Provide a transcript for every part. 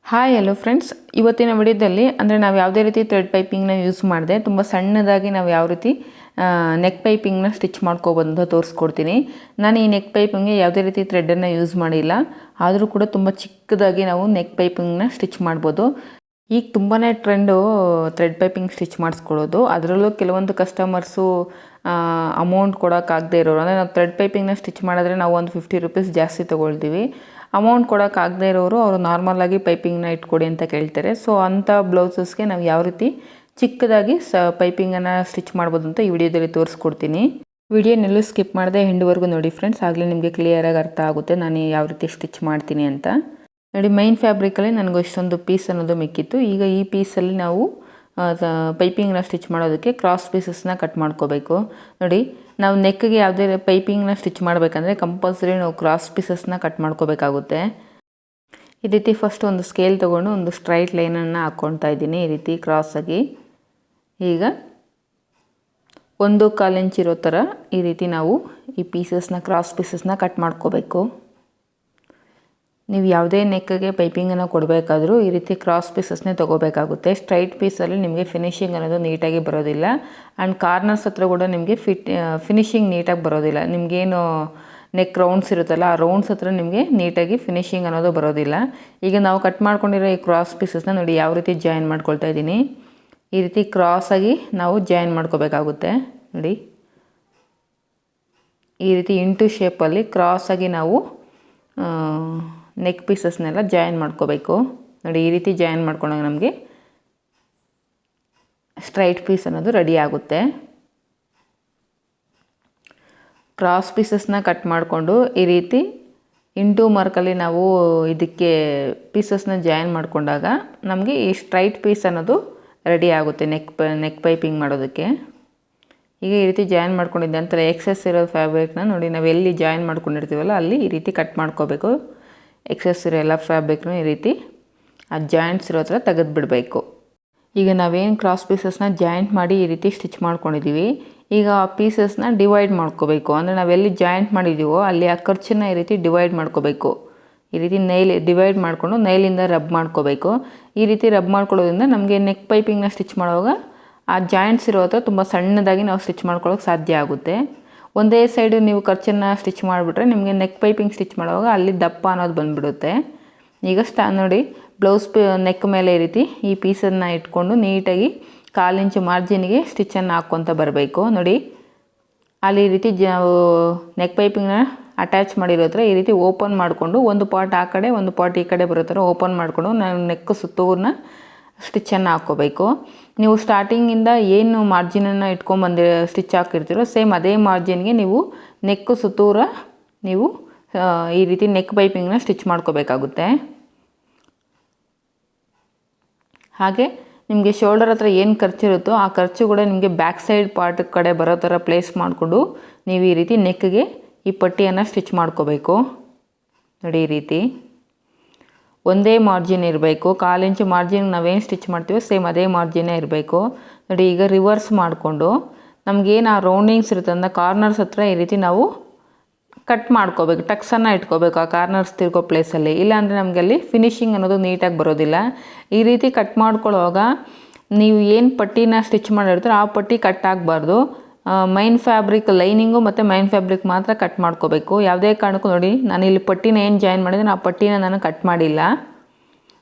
Hi hello friends, ಇವತ್ತಿನ ವಿಡಿಯೋದಲ್ಲಿ ಅಂದರೆ ನಾವು ಯಾವುದೇ ರೀತಿ ಥ್ರೆಡ್ ಪೈಪಿಂಗ್ನ ಯೂಸ್ ಮಾಡಿದೆ ತುಂಬ ಸಣ್ಣದಾಗಿ ನಾವು ಯಾವ ರೀತಿ ನೆಕ್ ಪೈಪಿಂಗ್ನ ಸ್ಟಿಚ್ ಮಾಡ್ಕೊಬೋದು ಅಂತ ತೋರಿಸ್ಕೊಡ್ತೀನಿ. ನಾನು ಈ ನೆಕ್ ಪೈಪಿಂಗ್ಗೆ ಯಾವುದೇ ರೀತಿ ಥ್ರೆಡನ್ನು ಯೂಸ್ ಮಾಡಿಲ್ಲ, ಆದರೂ ಕೂಡ ತುಂಬ ಚಿಕ್ಕದಾಗಿ ನಾವು ನೆಕ್ ಪೈಪಿಂಗ್ನ ಸ್ಟಿಚ್ ಮಾಡ್ಬೋದು. ಈಗ ತುಂಬಾ ಟ್ರೆಂಡು ಥ್ರೆಡ್ ಪೈಪಿಂಗ್ ಸ್ಟಿಚ್ ಮಾಡಿಸ್ಕೊಳ್ಳೋದು. ಅದರಲ್ಲೂ ಕೆಲವೊಂದು ಕಸ್ಟಮರ್ಸು ಅಮೌಂಟ್ ಕೊಡೋಕ್ಕಾಗದೇ ಇರೋರು, ಅಂದರೆ ನಾವು ಥ್ರೆಡ್ ಪೈಪಿಂಗ್ನ ಸ್ಟಿಚ್ ಮಾಡಿದ್ರೆ ನಾವು ಒಂದು 50 ರೂಪೀಸ್ ಜಾಸ್ತಿ ತೊಗೊಳ್ತೀವಿ. ಅಮೌಂಟ್ ಕೊಡೋಕ್ಕಾಗದೇ ಇರೋರು ಅವರು ನಾರ್ಮಲಾಗಿ ಪೈಪಿಂಗ್ನ ಇಟ್ಕೊಡಿ ಅಂತ ಕೇಳ್ತಾರೆ. ಸೊ ಅಂಥ ಬ್ಲೌಸಸ್ಗೆ ನಾವು ಯಾವ ರೀತಿ ಚಿಕ್ಕದಾಗಿ ಪೈಪಿಂಗನ್ನು ಸ್ಟಿಚ್ ಮಾಡ್ಬೋದು ಅಂತ ಈ ವಿಡಿಯೋದಲ್ಲಿ ತೋರಿಸ್ಕೊಡ್ತೀನಿ. ವಿಡಿಯೋನೆಲ್ಲೂ ಸ್ಕಿಪ್ ಮಾಡದೆ ಎಂಡ್ವರೆಗೂ ನೋಡಿ ಫ್ರೆಂಡ್ಸ್, ಆಗಲೇ ನಿಮಗೆ ಕ್ಲಿಯರಾಗಿ ಅರ್ಥ ಆಗುತ್ತೆ ನಾನು ಯಾವ ರೀತಿ ಸ್ಟಿಚ್ ಮಾಡ್ತೀನಿ ಅಂತ. ನೋಡಿ, ಮೈನ್ ಫ್ಯಾಬ್ರಿಕಲ್ಲಿ ನನಗೂ ಇಷ್ಟೊಂದು ಪೀಸ್ ಅನ್ನೋದು ಮಿಕ್ಕಿತ್ತು. ಈಗ ಈ ಪೀಸಲ್ಲಿ ನಾವು ಪೈಪಿಂಗ್ನ ಸ್ಟಿಚ್ ಮಾಡೋದಕ್ಕೆ ಕ್ರಾಸ್ ಪೀಸಸ್ನ ಕಟ್ ಮಾಡ್ಕೋಬೇಕು. ನೋಡಿ, ನಾವು ನೆಕ್ಗೆ ಯಾವುದೇ ಪೈಪಿಂಗ್ನ ಸ್ಟಿಚ್ ಮಾಡಬೇಕಂದ್ರೆ ಕಂಪಲ್ಸರಿ ನಾವು ಕ್ರಾಸ್ ಪೀಸಸ್ನ ಕಟ್ ಮಾಡ್ಕೋಬೇಕಾಗುತ್ತೆ. ಈ ರೀತಿ ಫಸ್ಟ್ ಒಂದು ಸ್ಕೇಲ್ ತೊಗೊಂಡು ಒಂದು ಸ್ಟ್ರೈಟ್ ಲೈನನ್ನು ಹಾಕ್ಕೊಳ್ತಾ ಇದ್ದೀನಿ, ಈ ರೀತಿ ಕ್ರಾಸಾಗಿ. ಈಗ 1.25 ಇಂಚ್ ಇರೋ ಥರ ಈ ರೀತಿ ನಾವು ಈ ಪೀಸಸ್ನ ಕ್ರಾಸ್ ಪೀಸಸ್ನ ಕಟ್ ಮಾಡ್ಕೋಬೇಕು. ನೀವು ಯಾವುದೇ ನೆಕ್ಗೆ ಪೈಪಿಂಗನ್ನು ಕೊಡಬೇಕಾದ್ರೂ ಈ ರೀತಿ ಕ್ರಾಸ್ ಪೀಸಸ್ನೇ ತೊಗೋಬೇಕಾಗುತ್ತೆ. ಸ್ಟ್ರೈಟ್ ಪೀಸಲ್ಲಿ ನಿಮಗೆ ಫಿನಿಶಿಂಗ್ ಅನ್ನೋದು ನೀಟಾಗಿ ಬರೋದಿಲ್ಲ, ಆ್ಯಂಡ್ ಕಾರ್ನರ್ಸ್ ಹತ್ರ ಕೂಡ ನಿಮಗೆ ಫಿನಿಶಿಂಗ್ ನೀಟಾಗಿ ಬರೋದಿಲ್ಲ. ನಿಮಗೇನು ನೆಕ್ ರೌಂಡ್ಸ್ ಇರುತ್ತಲ್ಲ, ಆ ರೌಂಡ್ಸ್ ಹತ್ರ ನಿಮಗೆ ನೀಟಾಗಿ ಫಿನಿಶಿಂಗ್ ಅನ್ನೋದು ಬರೋದಿಲ್ಲ. ಈಗ ನಾವು ಕಟ್ ಮಾಡ್ಕೊಂಡಿರೋ ಈ ಕ್ರಾಸ್ ಪೀಸಸ್ನ ನೋಡಿ ಯಾವ ರೀತಿ ಜಾಯಿನ್ ಮಾಡ್ಕೊಳ್ತಾ ಇದ್ದೀನಿ. ಈ ರೀತಿ ಕ್ರಾಸಾಗಿ ನಾವು ಜಾಯಿನ್ ಮಾಡ್ಕೋಬೇಕಾಗುತ್ತೆ. ನೋಡಿ, ಈ ರೀತಿ ಇಂಟು ಶೇಪಲ್ಲಿ ಕ್ರಾಸಾಗಿ ನಾವು ನೆಕ್ ಪೀಸಸ್ನೆಲ್ಲ ಜಾಯಿನ್ ಮಾಡ್ಕೋಬೇಕು. ನೋಡಿ, ಈ ರೀತಿ ಜಾಯಿನ್ ಮಾಡ್ಕೊಂಡಾಗ ನಮಗೆ ಸ್ಟ್ರೈಟ್ ಪೀಸ್ ಅನ್ನೋದು ರೆಡಿ ಆಗುತ್ತೆ. ಕ್ರಾಸ್ ಪೀಸಸ್ನ ಕಟ್ ಮಾಡಿಕೊಂಡು ಈ ರೀತಿ ಇಂಟು ಮಾರ್ಕಲ್ಲಿ ನಾವು ಇದಕ್ಕೆ ಪೀಸಸ್ನ ಜಾಯಿನ್ ಮಾಡಿಕೊಂಡಾಗ ನಮಗೆ ಈ ಸ್ಟ್ರೈಟ್ ಪೀಸ್ ಅನ್ನೋದು ರೆಡಿ ಆಗುತ್ತೆ ನೆಕ್ ಪೈಪಿಂಗ್ ಮಾಡೋದಕ್ಕೆ. ಈಗ ಈ ರೀತಿ ಜಾಯಿನ್ ಮಾಡ್ಕೊಂಡಿದ್ದ ನಂತರ ಎಕ್ಸೆಸ್ ಇರೋ ಫ್ಯಾಬ್ರಿಕ್ನ ನೋಡಿ ನಾವು ಎಲ್ಲಿ ಜಾಯಿನ್ ಮಾಡ್ಕೊಂಡಿರ್ತೀವಲ್ಲ ಅಲ್ಲಿ ಈ ರೀತಿ ಕಟ್ ಮಾಡ್ಕೋಬೇಕು. ಎಕ್ಸೆಸ್ ಇರೋ ಎಲ್ಲ ಫ್ಯಾಬ್ರಿಕ್ನು ಈ ರೀತಿ ಆ ಜಾಯಿಂಟ್ಸ್ ಇರೋ ಹತ್ರ ತೆಗೆದುಬಿಡಬೇಕು. ಈಗ ನಾವೇನು ಕ್ರಾಸ್ ಪೀಸಸ್ನ ಜಾಯಿಂಟ್ ಮಾಡಿ ಈ ರೀತಿ ಸ್ಟಿಚ್ ಮಾಡ್ಕೊಂಡಿದ್ದೀವಿ, ಈಗ ಆ ಪೀಸಸ್ನ ಡಿವೈಡ್ ಮಾಡ್ಕೋಬೇಕು. ಅಂದರೆ ನಾವೆಲ್ಲಿ ಜಾಯಿಂಟ್ ಮಾಡಿದ್ದೀವೋ ಅಲ್ಲಿ ಆ ಖರ್ಚನ್ನ ಈ ರೀತಿ ಡಿವೈಡ್ ಮಾಡ್ಕೋಬೇಕು. ಈ ರೀತಿ ಡಿವೈಡ್ ಮಾಡಿಕೊಂಡು ನೈಲಿಂದ ರಬ್ ಮಾಡ್ಕೋಬೇಕು. ಈ ರೀತಿ ರಬ್ ಮಾಡ್ಕೊಳ್ಳೋದ್ರಿಂದ ನಮಗೆ ನೆಕ್ ಪೈಪಿಂಗ್ನ ಸ್ಟಿಚ್ ಮಾಡುವಾಗ ಆ ಜಾಯಿಂಟ್ಸ್ ಇರೋ ಹತ್ರ ತುಂಬ ಸಣ್ಣದಾಗಿ ನಾವು ಸ್ಟಿಚ್ ಮಾಡ್ಕೊಳ್ಳೋಕೆ ಸಾಧ್ಯ ಆಗುತ್ತೆ. ಒಂದೇ ಸೈಡು ನೀವು ಖರ್ಚನ್ನು ಸ್ಟಿಚ್ ಮಾಡಿಬಿಟ್ರೆ ನಿಮಗೆ ನೆಕ್ ಪೈಪಿಂಗ್ ಸ್ಟಿಚ್ ಮಾಡುವಾಗ ಅಲ್ಲಿ ದಪ್ಪ ಅನ್ನೋದು ಬಂದುಬಿಡುತ್ತೆ. ಈಗ ನೋಡಿ, ಬ್ಲೌಸ್ ನೆಕ್ ಮೇಲೆ ಈ ರೀತಿ ಈ ಪೀಸನ್ನು ಇಟ್ಕೊಂಡು ನೀಟಾಗಿ 1/4 ಇಂಚು ಮಾರ್ಜಿನ್ಗೆ ಸ್ಟಿಚ್ಚನ್ನು ಹಾಕ್ಕೊತ ಬರಬೇಕು. ನೋಡಿ, ಅಲ್ಲಿ ಈ ರೀತಿ ನೆಕ್ ಪೈಪಿಂಗ್ನ ಅಟ್ಯಾಚ್ ಮಾಡಿರೋ ಹತ್ರ ಈ ರೀತಿ ಓಪನ್ ಮಾಡಿಕೊಂಡು ಒಂದು ಪಾರ್ಟ್ ಆ ಕಡೆ ಒಂದು ಪಾರ್ಟ್ ಈ ಕಡೆ ಬರೋ ಥರ ಓಪನ್ ಮಾಡಿಕೊಂಡು ನಾನು ನೆಕ್ ಸುತ್ತೂರನ್ನ ಸ್ಟಿಚ್ಚನ್ನು ಹಾಕ್ಕೋಬೇಕು. ನೀವು ಸ್ಟಾರ್ಟಿಂಗಿಂದ ಏನು ಮಾರ್ಜಿನನ್ನು ಇಟ್ಕೊಂಡ್ಬಂದು ಸ್ಟಿಚ್ ಹಾಕಿರ್ತೀರೋ ಸೇಮ್ ಅದೇ ಮಾರ್ಜಿನ್ಗೆ ನೀವು ನೆಕ್ ಸುತ್ತೂರ ನೀವು ಈ ರೀತಿ ನೆಕ್ ಪೈಪಿಂಗ್ನ ಸ್ಟಿಚ್ ಮಾಡ್ಕೋಬೇಕಾಗುತ್ತೆ. ಹಾಗೆ ನಿಮಗೆ ಶೋಲ್ಡರ್ ಹತ್ರ ಏನು ಖರ್ಚಿರುತ್ತೋ ಆ ಖರ್ಚು ಕೂಡ ನಿಮಗೆ ಬ್ಯಾಕ್ ಸೈಡ್ ಪಾರ್ಟ್ ಕಡೆ ಬರೋ ಥರ ಪ್ಲೇಸ್ ಮಾಡಿಕೊಂಡು ನೀವು ಈ ರೀತಿ ನೆಕ್ಗೆ ಈ ಪಟ್ಟಿಯನ್ನು ಸ್ಟಿಚ್ ಮಾಡ್ಕೋಬೇಕು. ನೋಡಿ, ಈ ರೀತಿ ಒಂದೇ ಮಾರ್ಜಿನ್ ಇರಬೇಕು. 1/4 ಇಂಚು ಮಾರ್ಜಿನ್ ನಾವೇನು ಸ್ಟಿಚ್ ಮಾಡ್ತೀವೋ ಸೇಮ್ ಅದೇ ಮಾರ್ಜಿನೇ ಇರಬೇಕು. ನೋಡಿ, ಈಗ ರಿವರ್ಸ್ ಮಾಡಿಕೊಂಡು ನಮಗೇನು ಆ ರೌಂಡಿಂಗ್ಸ್ ಇರುತ್ತೆ ಅಂದರೆ ಕಾರ್ನರ್ಸ್ ಹತ್ರ ಈ ರೀತಿ ನಾವು ಕಟ್ ಮಾಡ್ಕೋಬೇಕು, ಟಕ್ಸನ್ನು ಇಟ್ಕೋಬೇಕು ಆ ಕಾರ್ನರ್ಸ್ ತಿರ್ಗೋ ಪ್ಲೇಸಲ್ಲಿ. ಇಲ್ಲಾಂದರೆ ನಮಗೆ ಅಲ್ಲಿ ಫಿನಿಶಿಂಗ್ ಅನ್ನೋದು ನೀಟಾಗಿ ಬರೋದಿಲ್ಲ. ಈ ರೀತಿ ಕಟ್ ಮಾಡ್ಕೊಳ್ಳುವಾಗ ನೀವು ಏನು ಪಟ್ಟಿನ ಸ್ಟಿಚ್ ಮಾಡಿರ್ತೀರೋ ಆ ಪಟ್ಟಿ ಕಟ್ ಆಗಬಾರ್ದು. ಮೈನ್ ಫ್ಯಾಬ್ರಿಕ್ ಲೈನಿಂಗು ಮತ್ತು ಮೈನ್ ಫ್ಯಾಬ್ರಿಕ್ ಮಾತ್ರ ಕಟ್ ಮಾಡ್ಕೋಬೇಕು. ಯಾವುದೇ ಕಾರಣಕ್ಕೂ ನೋಡಿ, ನಾನು ಇಲ್ಲಿ ಪಟ್ಟಿನ ಏನು ಜಾಯಿನ್ ಮಾಡಿದ್ದೀನಿ ಆ ಪಟ್ಟಿನ ನಾನು ಕಟ್ ಮಾಡಿಲ್ಲ.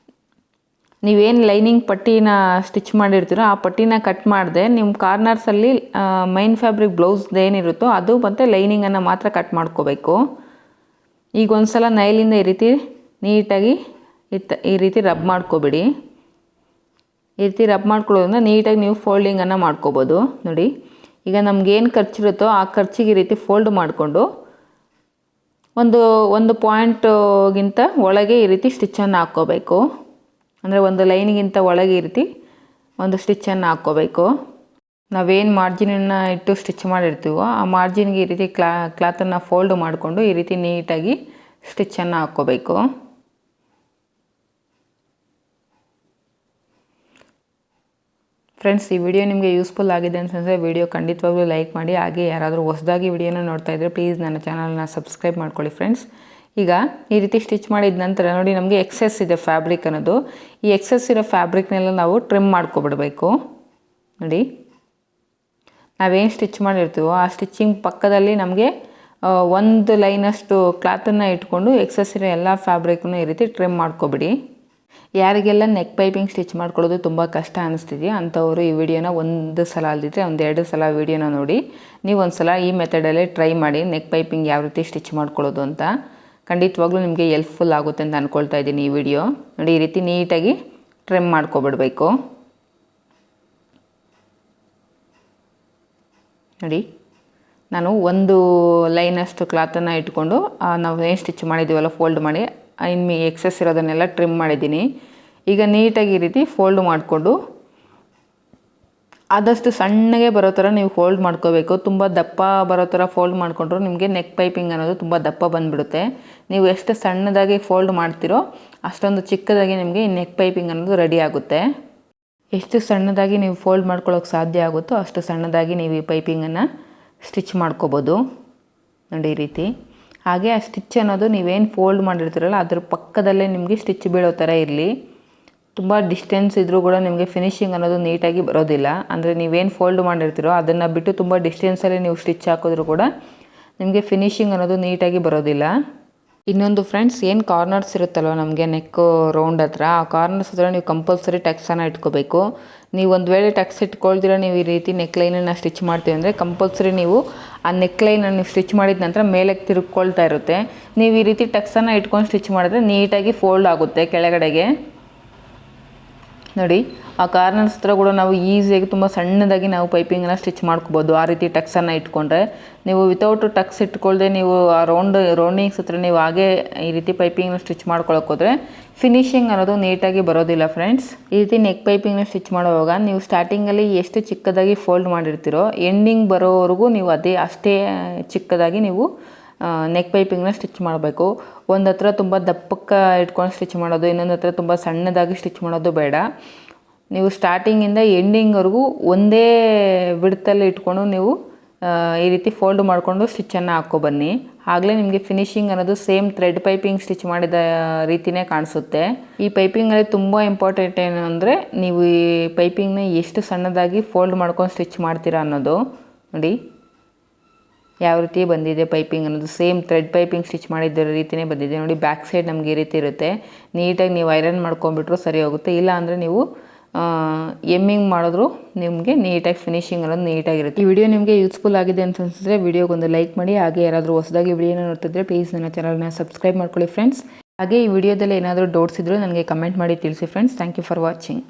ನೀವೇನು ಲೈನಿಂಗ್ ಪಟ್ಟಿನ ಸ್ಟಿಚ್ ಮಾಡಿರ್ತೀರೋ ಆ ಪಟ್ಟಿನ ಕಟ್ ಮಾಡಿದೆ ನಿಮ್ಮ ಕಾರ್ನರ್ಸಲ್ಲಿ ಮೈನ್ ಫ್ಯಾಬ್ರಿಕ್ ಬ್ಲೌಸ್ದು ಏನಿರುತ್ತೋ ಅದು ಮತ್ತು ಲೈನಿಂಗನ್ನು ಮಾತ್ರ ಕಟ್ ಮಾಡ್ಕೋಬೇಕು. ಈಗ ಒಂದು ಸಲ ನೈಲಿಂದ ಈ ರೀತಿ ನೀಟಾಗಿ ಈ ರೀತಿ ರಬ್ ಮಾಡ್ಕೊಬಿಡಿ. ಈ ರೀತಿ ರಬ್ ಮಾಡ್ಕೊಳ್ಳೋದ್ರಿಂದ ನೀಟಾಗಿ ನೀವು ಫೋಲ್ಡಿಂಗನ್ನು ಮಾಡ್ಕೋಬೋದು. ನೋಡಿ, ಈಗ ನಮಗೇನು ಖರ್ಚಿರುತ್ತೋ ಆ ಖರ್ಚಿಗೆ ಈ ರೀತಿ ಫೋಲ್ಡ್ ಮಾಡಿಕೊಂಡು ಒಂದು ಪಾಯಿಂಟ್ಗಿಂತ ಒಳಗೆ ಈ ರೀತಿ ಸ್ಟಿಚ್ಚನ್ನು ಹಾಕ್ಕೋಬೇಕು. ಅಂದರೆ ಒಂದು ಲೈನಿಗಿಂತ ಒಳಗೆ ಈ ರೀತಿ ಒಂದು ಸ್ಟಿಚ್ಚನ್ನು ಹಾಕ್ಕೋಬೇಕು. ನಾವೇನು ಮಾರ್ಜಿನನ್ನು ಇಟ್ಟು ಸ್ಟಿಚ್ ಮಾಡಿರ್ತೀವೋ ಆ ಮಾರ್ಜಿನ್ಗೆ ಈ ರೀತಿ ಕ್ಲಾತನ್ನು ಫೋಲ್ಡ್ ಮಾಡಿಕೊಂಡು ಈ ರೀತಿ ನೀಟಾಗಿ ಸ್ಟಿಚ್ಚನ್ನು ಹಾಕ್ಕೋಬೇಕು. ಫ್ರೆಂಡ್ಸ್, ಈ ವಿಡಿಯೋ ನಿಮಗೆ ಯೂಸ್ಫುಲ್ ಆಗಿದೆ ಅಂತಂದರೆ ವಿಡಿಯೋ ಖಂಡಿತವಾಗ್ಲೂ ಲೈಕ್ ಮಾಡಿ. ಹಾಗೆ ಯಾರಾದರೂ ಹೊಸದಾಗಿ ವಿಡಿಯೋನ ನೋಡ್ತಾ ಇದ್ದರೆ ಪ್ಲೀಸ್ ನನ್ನ ಚಾನಲ್ನ ಸಬ್ಸ್ಕ್ರೈಬ್ ಮಾಡ್ಕೊಳ್ಳಿ ಫ್ರೆಂಡ್ಸ್. ಈಗ ಈ ರೀತಿ ಸ್ಟಿಚ್ ಮಾಡಿದ ನಂತರ ನೋಡಿ ನಮಗೆ ಎಕ್ಸೆಸ್ ಇದೆ ಫ್ಯಾಬ್ರಿಕ್ ಅನ್ನೋದು. ಈ ಎಕ್ಸೆಸ್ ಇರೋ ಫ್ಯಾಬ್ರಿಕ್ನೆಲ್ಲ ನಾವು ಟ್ರಿಮ್ ಮಾಡ್ಕೊಬಿಡಬೇಕು. ನೋಡಿ ನಾವೇನು ಸ್ಟಿಚ್ ಮಾಡಿರ್ತೀವೋ ಆ ಸ್ಟಿಚ್ಚಿಂಗ್ ಪಕ್ಕದಲ್ಲಿ ನಮಗೆ ಒಂದು ಲೈನಷ್ಟು ಕ್ಲಾತನ್ನು ಇಟ್ಕೊಂಡು ಎಕ್ಸೆಸ್ ಇರೋ ಎಲ್ಲ ಫ್ಯಾಬ್ರಿಕ್ನು ಈ ರೀತಿ ಟ್ರಿಮ್ ಮಾಡ್ಕೊಬಿಡಿ. ಯಾರಿಗೆಲ್ಲ ನೆಕ್ ಪೈಪಿಂಗ್ ಸ್ಟಿಚ್ ಮಾಡ್ಕೊಳ್ಳೋದು ತುಂಬ ಕಷ್ಟ ಅನ್ನಿಸ್ತಿದೆಯಾ ಅಂಥವರು ಈ ವಿಡಿಯೋನ ಒಂದು ಸಲ ಅಲ್ದಿದ್ರೆ ಒಂದು 2 ಸಲ ವಿಡಿಯೋನ ನೋಡಿ. ನೀವು ಒಂದು ಸಲ ಈ ಮೆಥಡಲ್ಲೇ ಟ್ರೈ ಮಾಡಿ ನೆಕ್ ಪೈಪಿಂಗ್ ಯಾವ ರೀತಿ ಸ್ಟಿಚ್ ಮಾಡ್ಕೊಳ್ಳೋದು ಅಂತ. ಖಂಡಿತವಾಗ್ಲೂ ನಿಮಗೆ ಹೆಲ್ಪ್ಫುಲ್ ಆಗುತ್ತೆ ಅಂತ ಅಂದ್ಕೊಳ್ತಾ ಇದ್ದೀನಿ ಈ ವಿಡಿಯೋ. ನೋಡಿ ಈ ರೀತಿ ನೀಟಾಗಿ ಟ್ರಿಮ್ ಮಾಡ್ಕೊಬಿಡಬೇಕು. ನೋಡಿ ನಾನು ಒಂದು ಲೈನಷ್ಟು ಕ್ಲಾತನ್ನು ಇಟ್ಕೊಂಡು ನಾವು ಏನು ಸ್ಟಿಚ್ ಮಾಡಿದ್ದೀವಲ್ಲ ಫೋಲ್ಡ್ ಮಾಡಿ ಇನ್ನು ಎಕ್ಸೆಸ್ ಇರೋದನ್ನೆಲ್ಲ ಟ್ರಿಮ್ ಮಾಡಿದ್ದೀನಿ. ಈಗ ನೀಟಾಗಿ ಈ ರೀತಿ ಫೋಲ್ಡ್ ಮಾಡಿಕೊಂಡು ಆದಷ್ಟು ಸಣ್ಣಗೆ ಬರೋ ಥರ ನೀವು ಫೋಲ್ಡ್ ಮಾಡ್ಕೋಬೇಕು. ತುಂಬ ದಪ್ಪ ಬರೋ ಥರ ಫೋಲ್ಡ್ ಮಾಡಿಕೊಂಡ್ರು ನಿಮಗೆ ನೆಕ್ ಪೈಪಿಂಗ್ ಅನ್ನೋದು ತುಂಬ ದಪ್ಪ ಬಂದುಬಿಡುತ್ತೆ. ನೀವು ಎಷ್ಟು ಸಣ್ಣದಾಗಿ ಫೋಲ್ಡ್ ಮಾಡ್ತೀರೋ ಅಷ್ಟೊಂದು ಚಿಕ್ಕದಾಗಿ ನಿಮಗೆ ಈ ನೆಕ್ ಪೈಪಿಂಗ್ ಅನ್ನೋದು ರೆಡಿ ಆಗುತ್ತೆ. ಎಷ್ಟು ಸಣ್ಣದಾಗಿ ನೀವು ಫೋಲ್ಡ್ ಮಾಡ್ಕೊಳ್ಳೋಕೆ ಸಾಧ್ಯ ಆಗುತ್ತೋ ಅಷ್ಟು ಸಣ್ಣದಾಗಿ ನೀವು ಈ ಪೈಪಿಂಗನ್ನು ಸ್ಟಿಚ್ ಮಾಡ್ಕೋಬೋದು. ನೋಡಿ ಈ ರೀತಿ. ಹಾಗೆ ಆ ಸ್ಟಿಚ್ ಅನ್ನೋದು ನೀವೇನು ಫೋಲ್ಡ್ ಮಾಡಿರ್ತೀರಲ್ಲ ಅದ್ರ ಪಕ್ಕದಲ್ಲೇ ನಿಮಗೆ ಸ್ಟಿಚ್ ಬೀಳೋ ಥರ ಇರಲಿ. ತುಂಬ ಡಿಸ್ಟೆನ್ಸ್ ಇದ್ದರೂ ಕೂಡ ನಿಮಗೆ ಫಿನಿಶಿಂಗ್ ಅನ್ನೋದು ನೀಟಾಗಿ ಬರೋದಿಲ್ಲ. ಅಂದರೆ ನೀವೇನು ಫೋಲ್ಡ್ ಮಾಡಿರ್ತೀರೋ ಅದನ್ನು ಬಿಟ್ಟು ತುಂಬ ಡಿಸ್ಟೆನ್ಸಲ್ಲಿ ನೀವು ಸ್ಟಿಚ್ ಹಾಕಿದ್ರೂ ಕೂಡ ನಿಮಗೆ ಫಿನಿಶಿಂಗ್ ಅನ್ನೋದು ನೀಟಾಗಿ ಬರೋದಿಲ್ಲ. ಇನ್ನೊಂದು ಫ್ರೆಂಡ್ಸ್, ಏನು ಕಾರ್ನರ್ಸ್ ಇರುತ್ತಲ್ವ ನಮಗೆ ನೆಕ್ಕು ರೌಂಡ್ ಹತ್ರ, ಆ ಕಾರ್ನರ್ಸ್ ಹತ್ರ ನೀವು ಕಂಪಲ್ಸರಿ ಟಕ್ಸನ್ನು ಇಟ್ಕೋಬೇಕು. ನೀವು ಒಂದು ವೇಳೆ ಟಕ್ಸ್ ಇಟ್ಕೊಳ್ದಿರ ನೀವು ಈ ರೀತಿ ನೆಕ್ ಲೈನನ್ನು ಸ್ಟಿಚ್ ಮಾಡ್ತೀವಿ ಅಂದರೆ ಕಂಪಲ್ಸರಿ ನೀವು ಆ ನೆಕ್ ಲೈನನ್ನು ಸ್ಟಿಚ್ ಮಾಡಿದ ನಂತರ ಮೇಲಕ್ಕೆ ತಿರುಗ್ಕೊಳ್ತಾ ಇರುತ್ತೆ. ನೀವು ಈ ರೀತಿ ಟಕ್ಸನ್ನು ಇಟ್ಕೊಂಡು ಸ್ಟಿಚ್ ಮಾಡಿದ್ರೆ ನೀಟಾಗಿ ಫೋಲ್ಡ್ ಆಗುತ್ತೆ ಕೆಳಗಡೆಗೆ. ನೋಡಿ ಆ ಕಾರ್ನರ್ಸ್ ಹತ್ರ ಕೂಡ ನಾವು ಈಸಿಯಾಗಿ ತುಂಬ ಸಣ್ಣದಾಗಿ ನಾವು ಪೈಪಿಂಗನ್ನು ಸ್ಟಿಚ್ ಮಾಡ್ಕೋಬೋದು ಆ ರೀತಿ ಟಕ್ಸನ್ನು ಇಟ್ಕೊಂಡ್ರೆ. ನೀವು ವಿತೌಟ್ ಟಕ್ಸ್ ಇಟ್ಕೊಳ್ದೆ ನೀವು ಆ ರೌಂಡಿಂಗ್ಸ್ ಹತ್ರ ನೀವು ಹಾಗೆ ಈ ರೀತಿ ಪೈಪಿಂಗ್ನ ಸ್ಟಿಚ್ ಮಾಡ್ಕೊಳಕ್ಕೆ ಹೋದರೆ ಫಿನಿಶಿಂಗ್ ಅನ್ನೋದು ನೀಟಾಗಿ ಬರೋದಿಲ್ಲ ಫ್ರೆಂಡ್ಸ್. ಈ ರೀತಿ ನೆಕ್ ಪೈಪಿಂಗ್ನ ಸ್ಟಿಚ್ ಮಾಡುವಾಗ ನೀವು ಸ್ಟಾರ್ಟಿಂಗಲ್ಲಿ ಎಷ್ಟು ಚಿಕ್ಕದಾಗಿ ಫೋಲ್ಡ್ ಮಾಡಿರ್ತೀರೋ ಎಂಡಿಂಗ್ ಬರೋವರೆಗೂ ನೀವು ಅಷ್ಟೇ ಚಿಕ್ಕದಾಗಿ ನೀವು ನೆಕ್ ಪೈಪಿಂಗ್ನ ಸ್ಟಿಚ್ ಮಾಡಬೇಕು. ಒಂದು ಹತ್ರ ತುಂಬ ದಪ್ಪಕ್ಕೆ ಇಟ್ಕೊಂಡು ಸ್ಟಿಚ್ ಮಾಡೋದು, ಇನ್ನೊಂದು ಹತ್ರ ತುಂಬ ಸಣ್ಣದಾಗಿ ಸ್ಟಿಚ್ ಮಾಡೋದು ಬೇಡ. ನೀವು ಸ್ಟಾರ್ಟಿಂಗಿಂದ ಎಂಡಿಂಗ್ವರೆಗೂ ಒಂದೇ ಬಿಡ್ತಲ್ಲಿ ಇಟ್ಕೊಂಡು ನೀವು ಈ ರೀತಿ ಫೋಲ್ಡ್ ಮಾಡಿಕೊಂಡು ಸ್ಟಿಚ್ಚನ್ನು ಹಾಕ್ಕೊಬನ್ನಿ. ಆಗಲೇ ನಿಮಗೆ ಫಿನಿಶಿಂಗ್ ಅನ್ನೋದು ಸೇಮ್ ಥ್ರೆಡ್ ಪೈಪಿಂಗ್ ಸ್ಟಿಚ್ ಮಾಡಿದ ರೀತಿಯೇ ಕಾಣಿಸುತ್ತೆ. ಈ ಪೈಪಿಂಗಲ್ಲಿ ತುಂಬ ಇಂಪಾರ್ಟೆಂಟ್ ಏನು ಅಂದರೆ ನೀವು ಈ ಪೈಪಿಂಗ್ನ ಎಷ್ಟು ಸಣ್ಣದಾಗಿ ಫೋಲ್ಡ್ ಮಾಡ್ಕೊಂಡು ಸ್ಟಿಚ್ ಮಾಡ್ತೀರಾ ಅನ್ನೋದು. ನೋಡಿ ಯಾವ ರೀತಿ ಬಂದಿದೆ ಪೈಪಿಂಗ್ ಅನ್ನೋದು, ಸೇಮ್ ಥ್ರೆಡ್ ಪೈಪಿಂಗ್ ಸ್ಟಿಚ್ ಮಾಡಿದ್ದ ರೀತಿಯೇ ಬಂದಿದೆ. ನೋಡಿ ಬ್ಯಾಕ್ ಸೈಡ್ ನಮಗೆ ಈ ರೀತಿ ಇರುತ್ತೆ. ನೀಟಾಗಿ ನೀವು ಐರನ್ ಮಾಡ್ಕೊಂಡ್ಬಿಟ್ರು ಸರಿ ಹೋಗುತ್ತೆ. ಇಲ್ಲ ಅಂದರೆ ನೀವು ಎಮ್ಮಿಂಗ್ ಮಾಡಿದ್ರು ನಿಮಗೆ ನೀಟಾಗಿ ಫಿನಿಶಿಂಗ್ ಅನ್ನೋದು ನೀಟಾಗಿರುತ್ತೆ. ಈ ವಿಡಿಯೋ ನಿಮಗೆ ಯೂಸ್ಫುಲ್ ಆಗಿದೆ ಅಂತ ಅನಿಸಿದ್ರೆ ವಿಡಿಯೋಗೊಂದು ಲೈಕ್ ಮಾಡಿ. ಹಾಗೆ ಯಾರಾದರೂ ಹೊಸದಾಗಿ ವಿಡಿಯೋನ ನೋಡ್ತಿದ್ರೆ ಪ್ಲೀಸ್ ನನ್ನ ಚಾನಲ್ನ ಸಬ್ಸ್ಕ್ರೈಬ್ ಮಾಡ್ಕೊಳ್ಳಿ ಫ್ರೆಂಡ್ಸ್. ಹಾಗೆ ಈ ವಿಡಿಯೋದಲ್ಲಿ ಏನಾದರೂ ಡೌಟ್ಸ್ ಇದ್ದರೂ ನನಗೆ ಕಮೆಂಟ್ ಮಾಡಿ ತಿಳಿಸಿ friends. Thank you for watching.